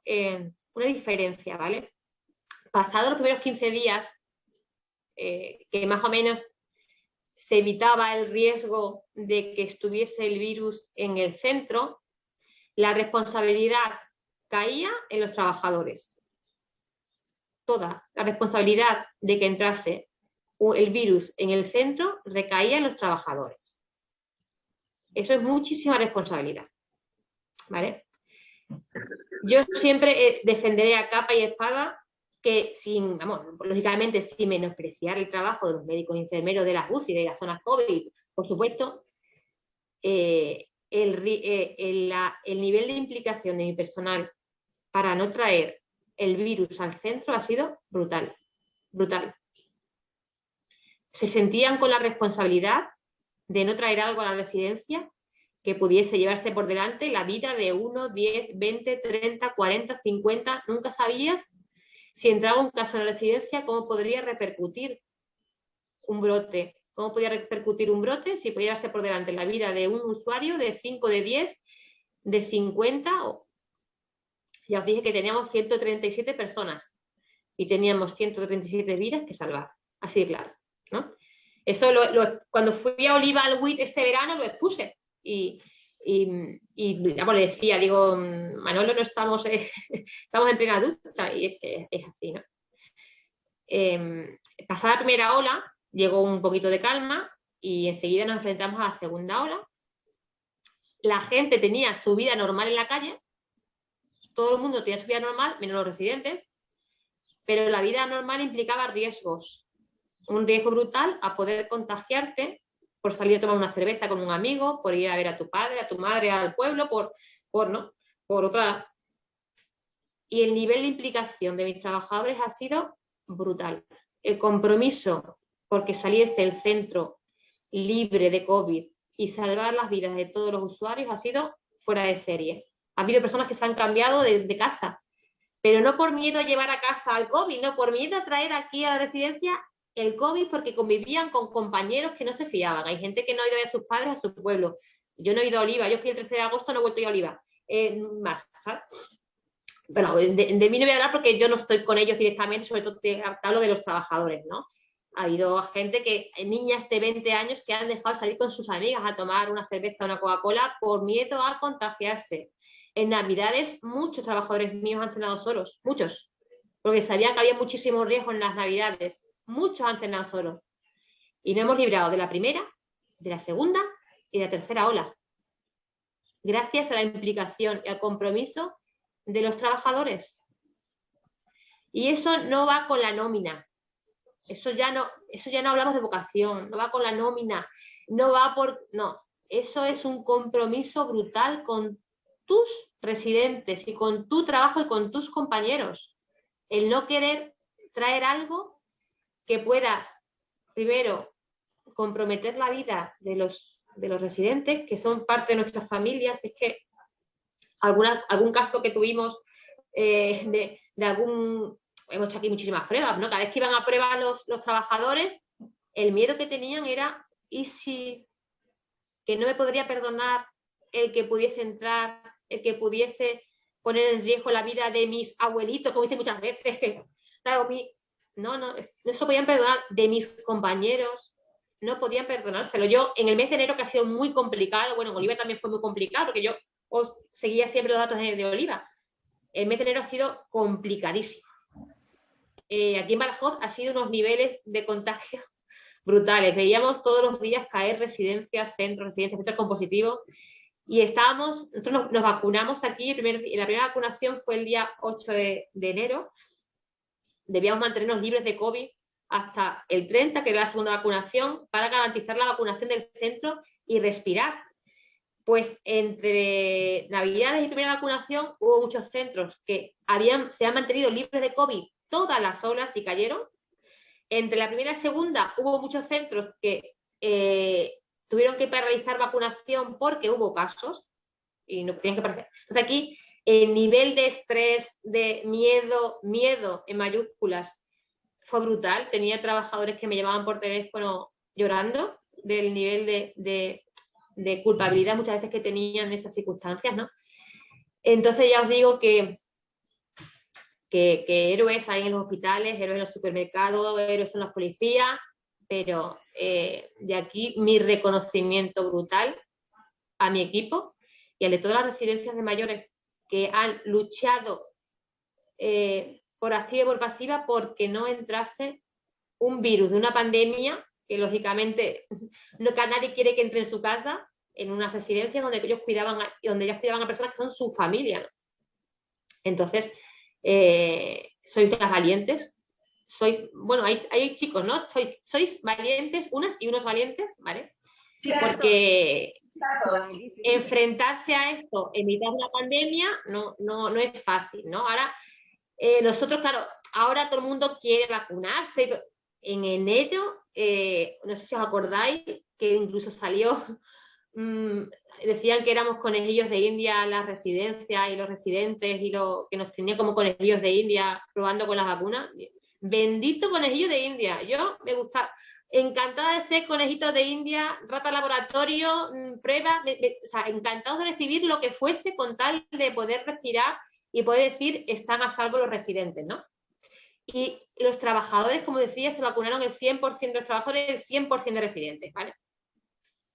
una diferencia, ¿vale? Pasados los primeros 15 días, que más o menos se evitaba el riesgo de que estuviese el virus en el centro, la responsabilidad caía en los trabajadores. Toda la responsabilidad de que entrase el virus en el centro recaía en los trabajadores. Eso es muchísima responsabilidad, ¿vale? Yo siempre defenderé a capa y espada que lógicamente sin menospreciar el trabajo de los médicos y enfermeros de las UCI, de las zonas COVID, por supuesto, el nivel de implicación de mi personal para no traer el virus al centro ha sido brutal, brutal. Se sentían con la responsabilidad de no traer algo a la residencia que pudiese llevarse por delante la vida de 1, 10, 20, 30, 40, 50, nunca sabías si entraba un caso en la residencia, cómo podría repercutir un brote. ¿Cómo podría repercutir un brote si podía llevarse por delante la vida de un usuario, de 5, de 10, de 50? Ya os dije que teníamos 137 personas y teníamos 137 vidas que salvar. Así de claro, ¿no? Eso cuando fui a Oliva al WIT este verano lo expuse. Y le decía, digo, Manolo, no estamos en plena ducha, y es que es así, ¿no? Pasada la primera ola, llegó un poquito de calma y enseguida nos enfrentamos a la segunda ola. La gente tenía su vida normal en la calle, todo el mundo tenía su vida normal, menos los residentes, pero la vida normal implicaba riesgos, un riesgo brutal a poder contagiarte por salir a tomar una cerveza con un amigo, por ir a ver a tu padre, a tu madre, al pueblo, por otra. Y el nivel de implicación de mis trabajadores ha sido brutal. El compromiso porque saliese el centro libre de COVID y salvar las vidas de todos los usuarios ha sido fuera de serie. Ha habido personas que se han cambiado de casa, pero no por miedo a llevar a casa al COVID, no por miedo a traer aquí a la residencia el COVID, porque convivían con compañeros que no se fiaban. Hay gente que no ha ido a ver a sus padres a su pueblo. Yo no he ido a Oliva, yo fui el 13 de agosto, no he vuelto a ir a Oliva. ¿Sabes? Bueno, de mí no voy a hablar porque yo no estoy con ellos directamente, sobre todo te hablo de los trabajadores, ¿no? Ha habido gente niñas de 20 años que han dejado salir con sus amigas a tomar una cerveza o una Coca-Cola por miedo a contagiarse. En Navidades muchos trabajadores míos han cenado solos, muchos, porque sabían que había muchísimo riesgo en las Navidades. Muchos han cenado solos. Y nos hemos librado de la primera, de la segunda y de la tercera ola. Gracias a la implicación y al compromiso de los trabajadores. Y eso no va con la nómina. Eso ya no hablamos de vocación, no va con la nómina, no. Eso es un compromiso brutal con tus residentes y con tu trabajo y con tus compañeros. El no querer traer algo que pueda, primero, comprometer la vida de los residentes, que son parte de nuestras familias. Es que algún caso que tuvimos de algún... Hemos hecho aquí muchísimas pruebas, ¿no? Cada vez que iban a pruebas los trabajadores, el miedo que tenían era, ¿y si que no me podría perdonar el que pudiese entrar, el que pudiese poner en riesgo la vida de mis abuelitos, como dicen muchas veces, que, claro, no se podían perdonar, de mis compañeros, no podían perdonárselo. Yo, en el mes de enero, que ha sido muy complicado, bueno, en Oliva también fue muy complicado, porque yo os seguía siempre los datos de Oliva. El mes de enero ha sido complicadísimo. Aquí en Badajoz ha sido unos niveles de contagio brutales. Veíamos todos los días caer residencias, centros compositivos, y nosotros nos vacunamos aquí, la primera vacunación fue el día 8 de enero, debíamos mantenernos libres de COVID hasta el 30, que era la segunda vacunación, para garantizar la vacunación del centro y respirar. Pues entre Navidades y primera vacunación hubo muchos centros que se han mantenido libres de COVID todas las olas y cayeron. Entre la primera y segunda hubo muchos centros que tuvieron que paralizar vacunación porque hubo casos y no tenían que aparecer. Entonces aquí el nivel de estrés, de miedo en mayúsculas, fue brutal. Tenía trabajadores que me llamaban por teléfono llorando del nivel de culpabilidad muchas veces que tenían en esas circunstancias, ¿no? Entonces ya os digo que héroes hay en los hospitales, héroes en los supermercados, héroes en las policías, pero de aquí mi reconocimiento brutal a mi equipo y al de todas las residencias de mayores que han luchado por activa y por pasiva porque no entrase un virus de una pandemia que lógicamente que nadie quiere que entre en su casa, en una residencia donde ellas cuidaban a personas que son su familia, ¿no? Entonces, sois unas valientes, bueno, hay chicos, ¿no? Sois valientes, unas y unos valientes, ¿vale? Porque enfrentarse a esto en mitad de la pandemia no es fácil, ¿no? Ahora, nosotros, claro, ahora todo el mundo quiere vacunarse. En enero, no sé si os acordáis, que incluso salió, decían que éramos conejillos de India las residencias y los residentes y que nos tenían como conejillos de India probando con las vacunas. Bendito conejillo de India. Yo me gusta, encantada de ser conejito de India, rata laboratorio, prueba, o sea, encantados de recibir lo que fuese con tal de poder respirar y poder decir están a salvo los residentes, ¿no? Y los trabajadores, como decía, se vacunaron el 100% de los trabajadores, el 100% de residentes, ¿vale?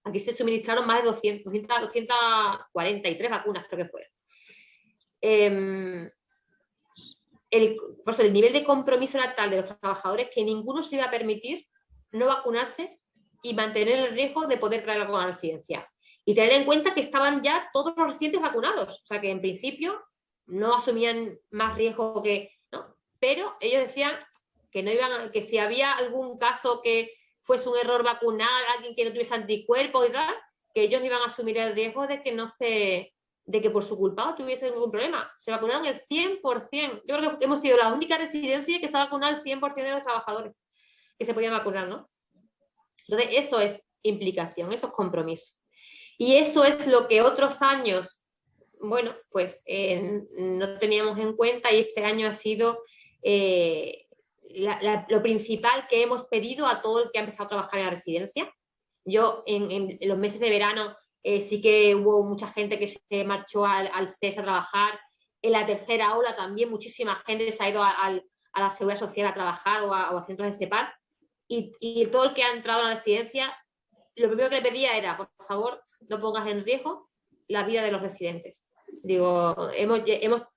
Aquí se suministraron más de 243 vacunas, creo que fueron. Por eso, el nivel de compromiso era tal de los trabajadores que ninguno se iba a permitir no vacunarse y mantener el riesgo de poder traer algo a la residencia. Y tener en cuenta que estaban ya todos los residentes vacunados, o sea que en principio no asumían más riesgo que... ¿no? Pero ellos decían que, que si había algún caso que fuese un error vacunal, alguien que no tuviese anticuerpos y tal, que ellos iban a asumir el riesgo de que por su culpa no tuviese ningún problema. Se vacunaron el 100%. Yo creo que hemos sido la única residencia que se ha vacunado el 100% de los trabajadores que se podían vacunar, ¿no? Entonces, eso es implicación, eso es compromiso. Y eso es lo que otros años, bueno, pues no teníamos en cuenta, y este año ha sido lo principal que hemos pedido a todo el que ha empezado a trabajar en la residencia. Yo en los meses de verano sí que hubo mucha gente que se marchó al SES a trabajar. En la tercera ola también muchísima gente se ha ido a la Seguridad Social a trabajar o a centros de SEPAR. Y todo el que ha entrado a la residencia, lo primero que le pedía era, por favor, no pongas en riesgo la vida de los residentes. Digo,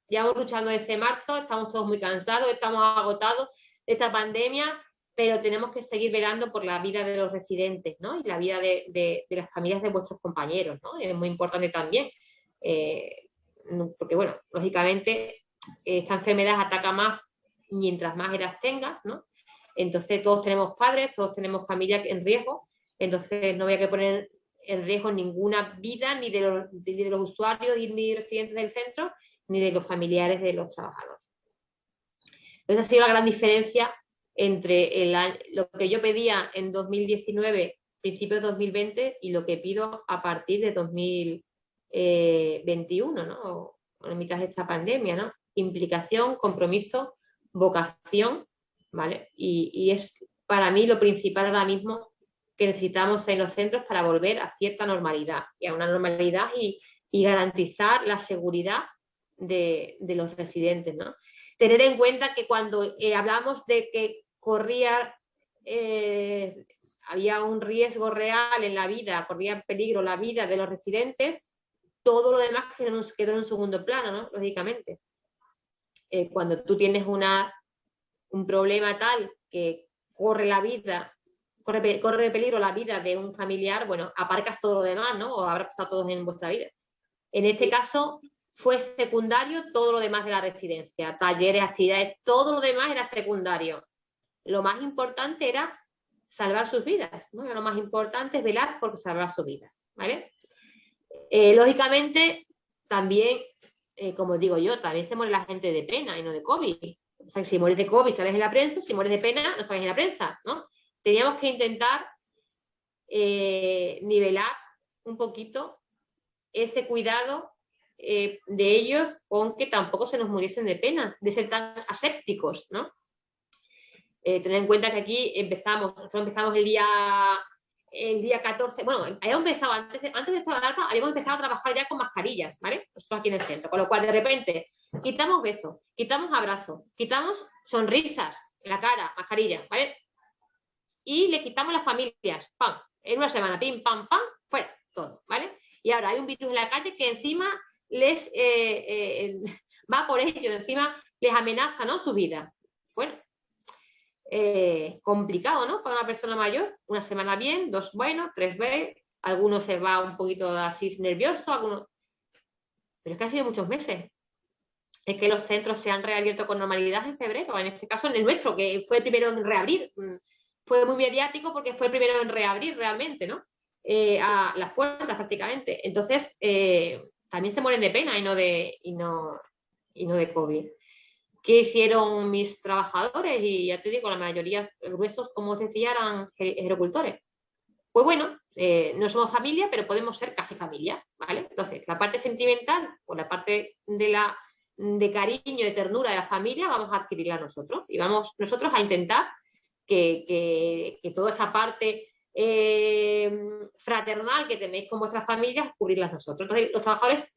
llevamos luchando desde marzo, estamos todos muy cansados, estamos agotados de esta pandemia, pero tenemos que seguir velando por la vida de los residentes, ¿no? Y la vida de las familias de vuestros compañeros, ¿no? Es muy importante también, porque, bueno, lógicamente esta enfermedad ataca más mientras más edad tengas, ¿no? Entonces todos tenemos padres, todos tenemos familia en riesgo, entonces no voy a poner en riesgo ninguna vida ni de los usuarios ni residentes del centro, ni de los familiares de los trabajadores. Entonces ha sido la gran diferencia entre lo que yo pedía en 2019, principios de 2020, y lo que pido a partir de 2021, ¿no? O en mitad de esta pandemia, ¿no? implicación, compromiso, vocación, ¿vale? Y es para mí lo principal ahora mismo que necesitamos en los centros para volver a cierta normalidad, y a una normalidad y garantizar la seguridad de los residentes, ¿no? Tener en cuenta que cuando hablamos de que había un riesgo real en la vida, corría en peligro la vida de los residentes, todo lo demás quedó en un segundo plano, ¿no? Lógicamente. Cuando tú tienes un problema tal que corre peligro la vida de un familiar, bueno, aparcas todo lo demás, ¿no? O habrá pasado todos en vuestra vida. En este caso fue secundario todo lo demás de la residencia, talleres, actividades, todo lo demás era secundario. Lo más importante era salvar sus vidas, ¿no? Lo más importante es velar por salvar sus vidas, ¿vale? Lógicamente, también, como digo yo, también se muere la gente de pena y no de COVID. O sea, que si mueres de COVID sales en la prensa, si mueres de pena no sales en la prensa, ¿no? Teníamos que intentar nivelar un poquito ese cuidado de ellos, con que tampoco se nos muriesen de pena, de ser tan asépticos, ¿no? Tener en cuenta que aquí nosotros empezamos el día 14, bueno, habíamos empezado antes de esta alarma, habíamos empezado a trabajar ya con mascarillas, ¿vale? Nosotros aquí en el centro, con lo cual de repente quitamos besos, quitamos abrazos, quitamos sonrisas en la cara, mascarilla, ¿vale? Y le quitamos las familias, ¡pam! En una semana, pim, pam, pam, fuera, todo, ¿vale? Y ahora hay un virus en la calle que encima les va por ellos, encima les amenaza, ¿no? Su vida. Bueno, complicado, ¿no? Para una persona mayor, una semana bien, 2 bueno, 3 bien, algunos se va un poquito así nervioso, algunos... Pero es que han sido muchos meses. Es que los centros se han reabierto con normalidad en febrero, en este caso en el nuestro, que fue el primero en reabrir. Fue muy mediático porque fue el primero en reabrir realmente, ¿no? A las puertas prácticamente. Entonces, también se mueren de pena y no de COVID. ¿Qué hicieron mis trabajadores? Y ya te digo, la mayoría gruesos, como os decía, eran gerocultores. Pues bueno, no somos familia, pero podemos ser casi familia, ¿vale? Entonces, la parte sentimental o la parte de cariño, de ternura de la familia, vamos a adquirirla nosotros. Y vamos nosotros a intentar que toda esa parte fraternal que tenéis con vuestras familias, cubrirlas nosotros. Entonces, los trabajadores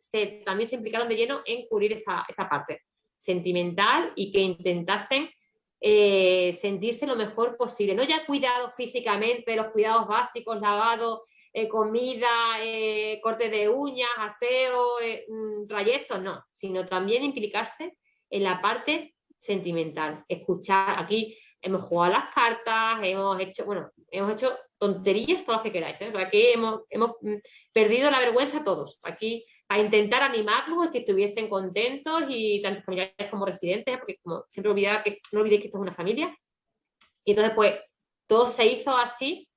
también se implicaron de lleno en cubrir esa parte sentimental y que intentasen sentirse lo mejor posible. No ya cuidado físicamente, los cuidados básicos, lavado, comida, corte de uñas, aseo, trayectos, no, sino también implicarse en la parte sentimental. Escuchar, aquí hemos jugado a las cartas, hemos hecho tonterías, todas las que queráis, ¿eh? Aquí hemos perdido la vergüenza todos. Aquí a intentar animarlos a que estuviesen contentos, y tanto familiares como residentes, porque como siempre no olvidéis que esto es una familia. Y entonces, pues, todo se hizo así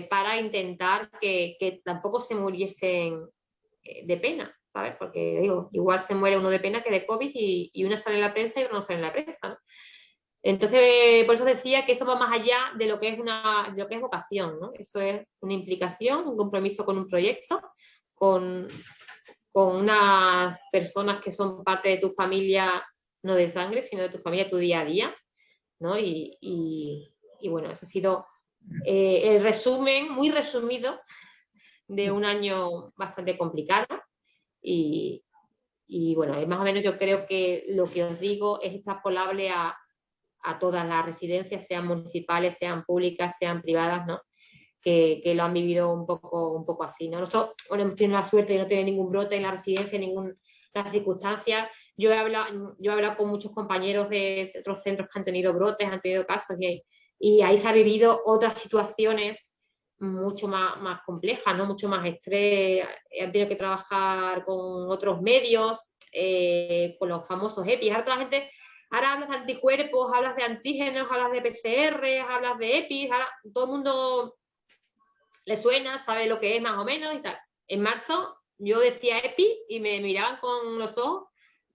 para intentar que tampoco se muriesen de pena, ¿sabes? Porque digo, igual se muere uno de pena que de COVID y uno sale en la prensa y otro no sale en la prensa, ¿no? Entonces, por eso decía que eso va más allá de lo que es vocación, ¿no? Eso es una implicación, un compromiso con un proyecto, con unas personas que son parte de tu familia, no de sangre, sino de tu familia, tu día a día, ¿no? Y bueno, eso ha sido el resumen, muy resumido, de un año bastante complicado. Y bueno, más o menos yo creo que lo que os digo es extrapolable a todas las residencias, sean municipales, sean públicas, sean privadas, ¿no? Que lo han vivido un poco así, ¿no? Nosotros, bueno, hemos tenido la suerte de no tener ningún brote en la residencia, ninguna circunstancia. Yo he hablado con muchos compañeros de otros centros que han tenido brotes, han tenido casos, y ahí se ha vivido otras situaciones mucho más complejas, ¿no? Mucho más estrés. Han tenido que trabajar con otros medios, con los famosos EPIs. Ahora hablas de anticuerpos, hablas de antígenos, hablas de PCR, hablas de EPIs, ahora todo el mundo le suena, sabe lo que es más o menos y tal. En marzo yo decía EPI y me miraban con los ojos.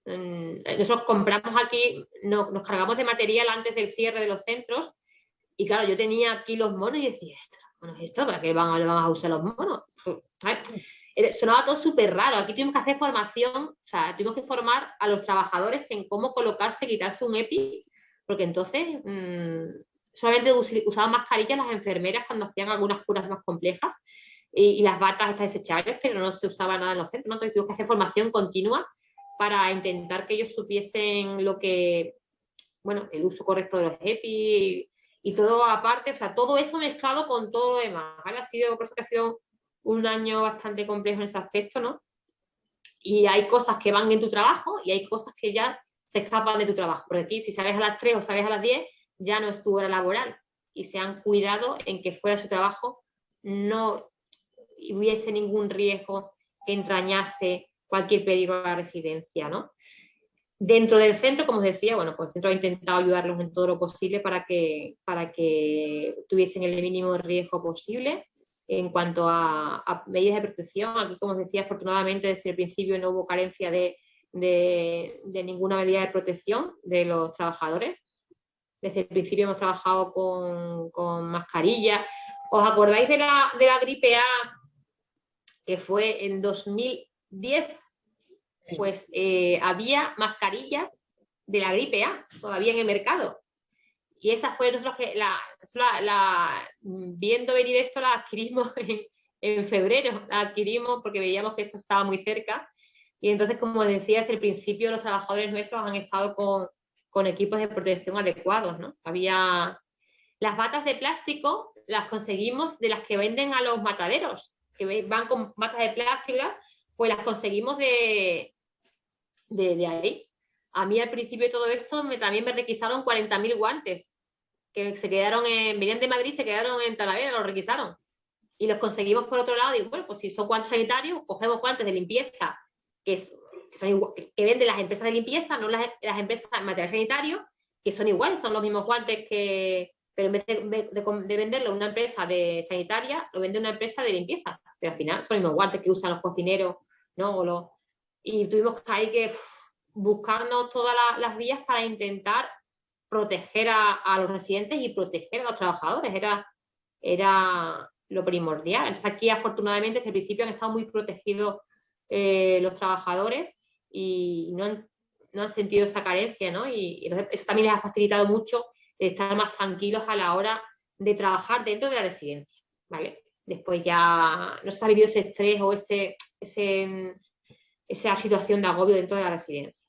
Nosotros compramos aquí, nos cargamos de material antes del cierre de los centros, y claro, yo tenía aquí los monos y decía, ¿esto? ¿Para qué le van a usar los monos? sonaba todo súper raro. Aquí tuvimos que hacer formación, o sea, tuvimos que formar a los trabajadores en cómo colocarse, quitarse un EPI, porque entonces solamente usaban mascarillas las enfermeras cuando hacían algunas curas más complejas y las batas estas desechables, pero no se usaba nada en los centros, ¿no? Entonces tuvimos que hacer formación continua para intentar que ellos supiesen lo que, bueno, el uso correcto de los EPI y todo aparte, o sea, todo eso mezclado con todo lo demás, ¿vale? Por eso que ha sido un año bastante complejo en ese aspecto, ¿no? Y hay cosas que van en tu trabajo y hay cosas que ya se escapan de tu trabajo, porque aquí si sales a las 3 o sales a las 10 ya no es tu hora laboral y se han cuidado en que fuera su trabajo no hubiese ningún riesgo que entrañase cualquier peligro a la residencia, ¿no? Dentro del centro, como os decía, bueno, pues el centro ha intentado ayudarlos en todo lo posible para que tuviesen el mínimo riesgo posible. En cuanto a medidas de protección, aquí, como os decía, afortunadamente desde el principio no hubo carencia de ninguna medida de protección de los trabajadores. Desde el principio hemos trabajado con mascarillas. ¿Os acordáis de la gripe A que fue en 2010? Pues había mascarillas de la gripe A todavía en el mercado. Y esa fue nosotros que viendo venir esto la adquirimos en febrero, la adquirimos porque veíamos que esto estaba muy cerca. Y entonces, como decía, desde el principio los trabajadores nuestros han estado con equipos de protección adecuados, ¿no? Había las batas de plástico, las conseguimos de las que venden a los mataderos, que van con batas de plástico, pues las conseguimos de ahí. A mí al principio de todo esto también me requisaron 40.000 guantes que se quedaron venían de Madrid, se quedaron en Talavera, los requisaron. Y los conseguimos por otro lado. Digo, bueno, pues si son guantes sanitarios, cogemos guantes de limpieza que venden las empresas de limpieza, no las empresas de material sanitario, que son iguales, son los mismos guantes pero en vez de venderlo a una empresa de sanitaria, lo vende una empresa de limpieza. Pero al final son los mismos guantes que usan los cocineros, ¿no? Y tuvimos que buscarnos todas las vías para intentar proteger a los residentes y proteger a los trabajadores. Era lo primordial. Entonces aquí, afortunadamente, desde el principio han estado muy protegidos los trabajadores y no han sentido esa carencia, ¿no? Y eso también les ha facilitado mucho estar más tranquilos a la hora de trabajar dentro de la residencia, ¿vale? Después ya no se ha vivido ese estrés o esa situación de agobio dentro de la residencia.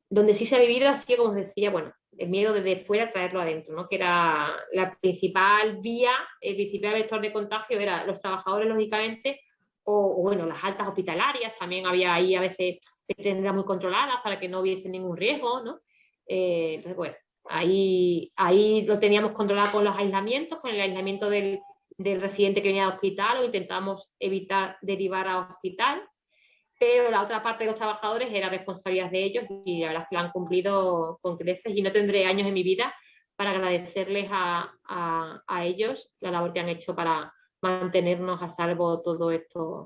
Donde sí se ha vivido, así que como os decía, bueno, el miedo desde fuera traerlo adentro, ¿no? Que era la principal vía, el principal vector de contagio era los trabajadores, lógicamente, o bueno, las altas hospitalarias, también había ahí a veces que tendrían muy controladas para que no hubiese ningún riesgo, ¿no? Entonces, bueno, ahí lo teníamos controlado con los aislamientos, con el aislamiento del residente que venía al hospital, o intentamos evitar derivar a hospital. Pero la otra parte de los trabajadores era responsabilidad de ellos y la verdad es que lo han cumplido con creces y no tendré años en mi vida para agradecerles a ellos la labor que han hecho para mantenernos a salvo todo esto